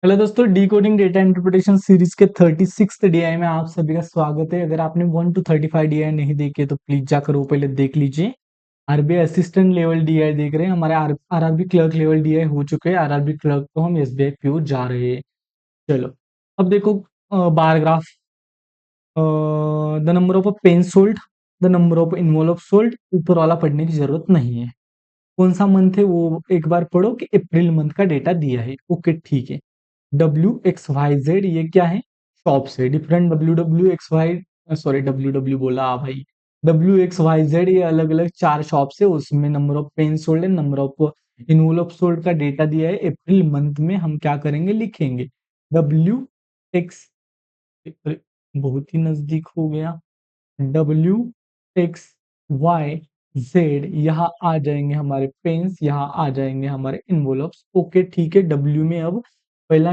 Hello दोस्तों, D coding data interpretation series के 36th DI में आप सभी का स्वागत है। अगर आपने 1 to 35 डीआई नहीं देखे तो प्लीज जाकर वो पहले देख लीजिए। आरबीआई असिस्टेंट लेवल डीआई देख रहे हैं, हमारे आरआरबी क्लर्क लेवल डीआई हो चुके हैं। आरआरबी क्लर्क तो हम एसबीआई पीओ जा रहे हैं। चलो, अब देखो bar graph. The number of pen sold, the number of envelope sold, ऊपर वाला पढ़ने की जरूरत नहीं है। कौन सा मंथ है वो एक बार पढ़ो कि अप्रैल मंथ का डेटा दिया है। ओके ठीक है। WXYZ ये क्या है? शॉप्स है। डिफरेंट WWXY, सॉरी WW बोला भाई, WXYZ ये अलग अलग 4 शॉप्स है। उसमें number of pen sold and number of envelope sold का डेटा दिया है। अप्रैल मंथ में हम क्या करेंगे, लिखेंगे WX, बहुत ही नजदीक हो गया। WXYZ, यहाँ आ जाएंगे हमारे पेन्स, यहाँ आ जाएंगे हमारे इन्वोलप्स। ओके ठीक है। डब्ल्यू में अब पहला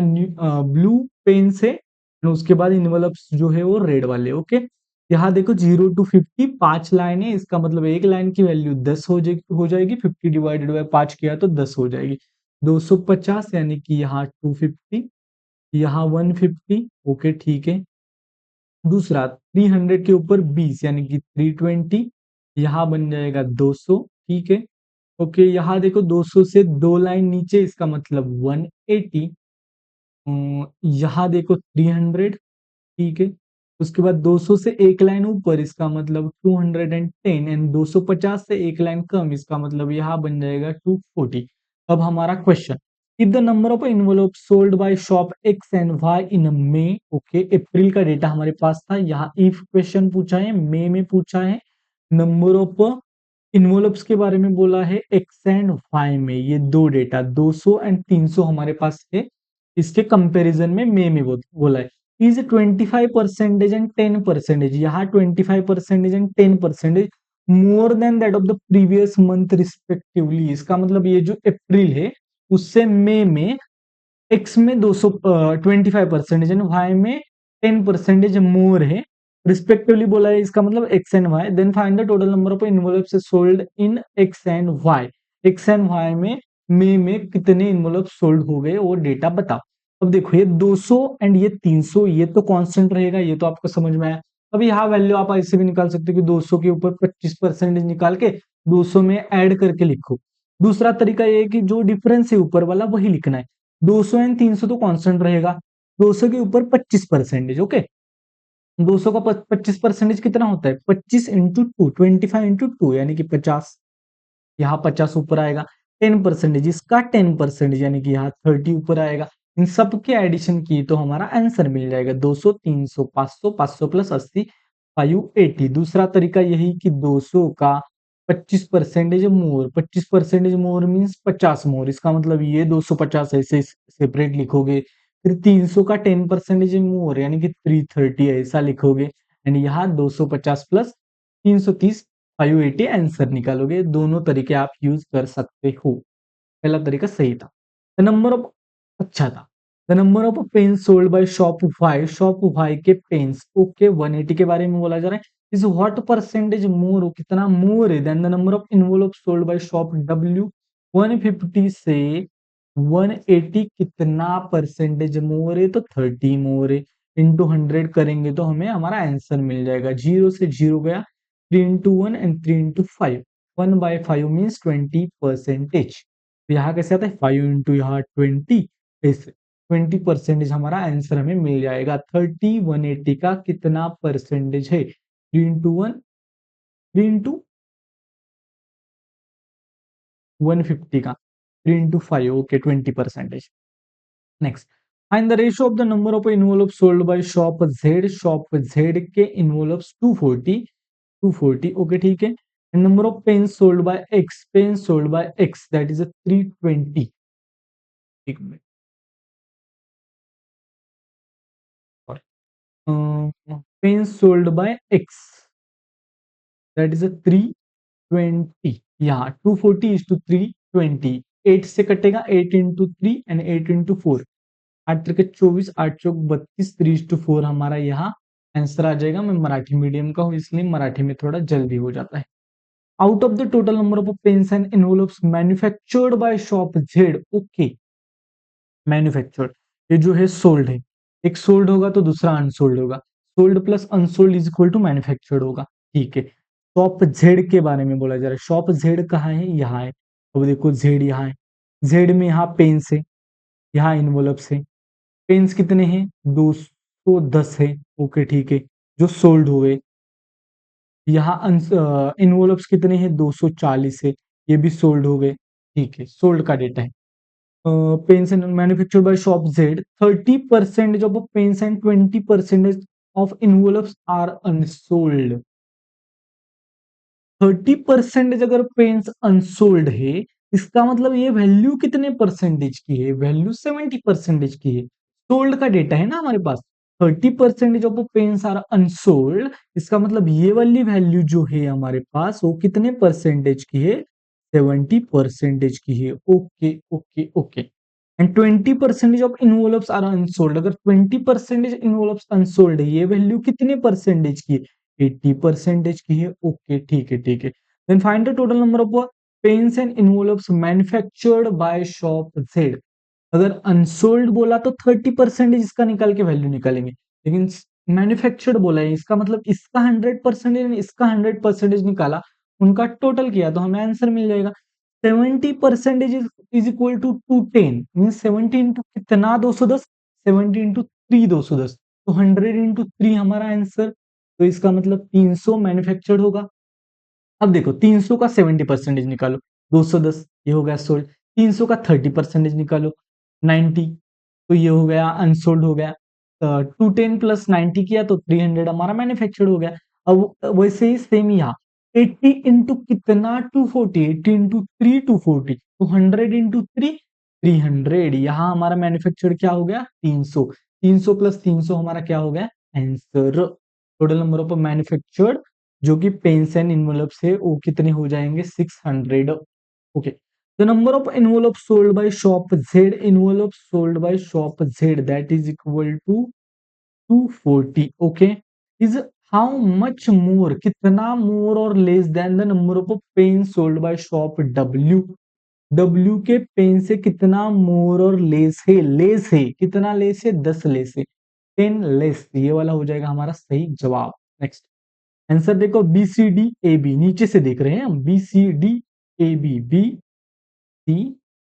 ब्लू पेन से, उसके बाद इन्वोलप्स जो है वो रेड वाले। ओके, यहाँ देखो 0 to 50 5 लाइन है। इसका मतलब एक लाइन की वैल्यू 10 हो जाएगी। 50 डिवाइडेड बाय 5 किया तो 10 हो जाएगी। 250 यानी कि यहाँ 250, यहाँ 150। ओके ठीक है। दूसरा 300 के ऊपर 20 यानी कि 320, यहाँ बन जाएगा 200। ठीक है। ओके, यहाँ देखो 200 से 2 लाइन नीचे, इसका मतलब 180। यहाँ देखो 300। ठीक है। उसके बाद 200 से एक लाइन ऊपर, इसका मतलब 210, एंड 250 से एक लाइन कम, इसका मतलब यहाँ बन जाएगा 240। अब हमारा question, if the number of envelope sold by shop x and y in May. Okay, April का डेटा हमारे पास था, यहाँ इफ क्वेश्चन पूछा है, मई में पूछा है। नंबर ऑफ इन्वेलप्स के बारे में बोला है एक्स एंड वाई में। ये दो डेटा 200 एंड 300 हमारे पास है। इसके कंपैरिजन में मई में बोला है इज 25% एंड 10%। यहाँ 25% and 10% more than that of the previous month respectively. इसका मतलब ये जो अप्रैल है उससे मई में एक्स में 25% एंड वाई में 10% मोर है रिस्पेक्टिवली बोला है। इसका मतलब X and Y. Then find the total number of envelopes sold in X and Y. X and Y में मई में कितने इन्वेलप सोल्ड हो गए वो डेटा बताओ। अब देखो ये 200 एंड ये 300, ये तो कांस्टेंट रहेगा, ये तो आपको समझ में आया। अब यहाँ वैल्यू आप ऐसे भी निकाल सकते हो कि 200 के ऊपर 25% निकाल के 200 में ऐड करके लिखो। दूसरा तरीका ये है कि जो डिफरेंस है ऊपर वाला वही लिखना है। 200 एंड 300 तो कांस्टेंट रहेगा। 200 के ऊपर 25%। ओके, 200 का 25% कितना होता है? 25 इंटू 2, 25 इंटू 2 यानी कि 50। यहाँ 50 ऊपर आएगा। 10% इसका 10% यानी कि यहाँ 30 ऊपर आएगा। इन सब के एडिशन की तो हमारा आंसर मिल जाएगा 200, 300, 500, 500 प्लस 80, 580। दूसरा तरीका यही कि 200 का 25% मोर, 25% मोर मीन्स 50 मोर। इसका मतलब ये 250 ऐसे सेपरेट लिखोगे। फिर 300 का 10% मोर यानी कि 330 ऐसा लिखोगे। एंड यहाँ 250 प्लस 330, 580 आंसर निकालोगे। दोनों तरीके आप यूज कर सकते हो। पहला तरीका सही था। द नंबर ऑफ, अच्छा था। The number of pen sold by shop Y, shop Y के पेन्स। ओके, 180 के बारे में बोला जा रहा है। इज व्हाट परसेंटेज मोर हो, कितना मोर है than the number of envelope sold by shop W. 150 से 180 कितना परसेंटेज मोर है? तो 30 मोर है। इंटू 100 करेंगे तो हमें हमारा आंसर मिल जाएगा। 0 से 0 गया, 3 इंटू 1 एंड 3 इंटू 5। 1/5 मीन्स 20%। यहाँ कैसे आता है? 5 इंटू यहाँ 20, ऐसे 20% हमारा आंसर हमें मिल जाएगा। 30 180 का कितना परसेंटेज है? 3 इंटू 1, 3 इंटू 150 का 3 into 5। Okay, 20%। Next, find the ratio of the number of envelopes sold by shop Z. Shop Z के इन्वॉल्व्स 240, 240। ओके ठीक है। Number of pens sold by X, pen sold by X that is 320। एक minute, pens sold by X that is 320। यहाँ 240 is to 320। 8 से कटेगा, 8 into 3 and 8 into 4। 8 त्रिक 24, 8 चौक 32, 3:4 हमारा यहाँ आंसर आ जाएगा। मैं मराठी मीडियम का हूँ इसलिए मराठी में थोड़ा जल्दी हो जाता है। Out of the total number of pens and envelopes manufactured by shop Z. Okay, manufactured ये जो है सोल्ड है, एक सोल्ड होगा तो दूसरा अनसोल्ड होगा, sold plus unsold is equal to manufactured होगा। ठीक है, शॉप जेड के बारे में बोला जा रहा है। शॉप जेड कहाँ है? यहाँ है। अब देखो जेड यहाँ है, जेड में यहाँ पेन्स है, यहाँ इन्वोलप्स है। पेन्स कितने हैं? 210 है। ओके ठीक है, जो सोल्ड हुए। यहाँ इन्वोलप्स कितने हैं? 240 है, ये भी सोल्ड हो गए। ठीक है, सोल्ड का डेटा है। Pens and manufactured by shop Z, 30% of pens and 20% of envelopes are unsold। 30% अगर पेन्स अनसोल्ड है, इसका मतलब ये वैल्यू कितने परसेंटेज की है? वैल्यू 70% की है। सोल्ड का डेटा है ना हमारे पास। 30% ऑफ पेन्स आर अनसोल्ड, इसका मतलब ये वाली वैल्यू जो है हमारे पास वो कितने परसेंटेज की है? 70% की है। Okay okay okay. And 20% of envelopes are unsold, अगर 20% इन्वोलप्स अनसोल्ड है, ये वैल्यू कितने परसेंटेज की है? 80% की है। ओके ठीक है ठीक है। Then find the total number of pens and envelopes manufactured by shop z. अगर अनसोल्ड बोला तो 30% इसका निकाल के वैल्यू निकालेंगे, लेकिन मैन्युफैक्चर्ड बोला है, इसका मतलब इसका 100% इसका 100% निकाला, उनका टोटल किया तो हमें आंसर मिल जाएगा। 70% is equal to 210, mean 70 into कितना? 210। 70 इंटू 3 210, तो 100 इंटू 3 हमारा आंसर। तो इसका मतलब 300 मैन्युफैक्चर्ड होगा। अब देखो 300 का 70% निकालो, 210, ये हो गया सोल्ड। 300 का 30% निकालो, 90, तो ये हो गया अनसोल्ड हो गया। 210 प्लस 90 किया तो 300 हमारा मैन्युफैक्चर्ड हो गया। अब वैसे ही सेम यहाँ 80 इंटू कितना? 240, 80 इंटू 3 240, तो 100 इंटू 3 300, यहाँ हमारा मैन्युफैक्चर्ड क्या हो गया? 300। 300 प्लस 300 हमारा क्या हो गया? Answer. Total number of manufactured जो कि पेन्स एंड इन्वेलप्स है वो कितने हो जाएंगे? 600। Okay, the number of envelopes sold by shop Z, envelopes sold by shop Z, that is equal to 240। okay, is how much more, कितना more or less than the number of pens sold by shop W। W के pen से कितना मोर और less है? Less है, कितना less है? 10 less है, 10 लेस, ये वाला हो जाएगा हमारा सही जवाब। नेक्स्ट आंसर देखो, B C D A B, नीचे से देख रहे हैं हम, B C D A B, B C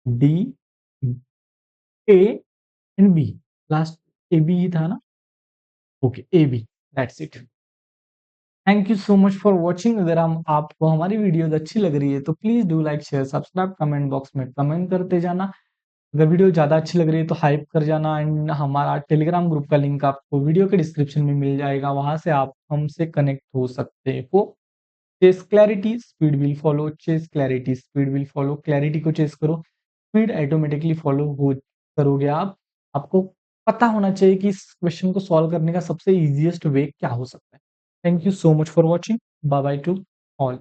D A and B, last A B ही था ना। Okay A B, that's it. Thank you so much for watching. अगर हम आपको हमारी वीडियोस अच्छी लग रही है तो please do like share subscribe, comment box में कमेंट करते जाना। अगर वीडियो ज़्यादा अच्छी लग रही है तो हाइप कर जाना। एंड हमारा टेलीग्राम ग्रुप का लिंक आपको वीडियो के डिस्क्रिप्शन में मिल जाएगा, वहां से आप हमसे कनेक्ट हो सकते हो। Chase clarity speed will follow, chase clarity speed will follow, clarity को चेस करो, स्पीड ऑटोमेटिकली फॉलो हो करोगे आप। आपको पता होना चाहिए कि इस क्वेश्चन को सॉल्व करने का सबसे इजीएस्ट वे क्या हो सकता है। Thank you so much for watching, bye bye to all.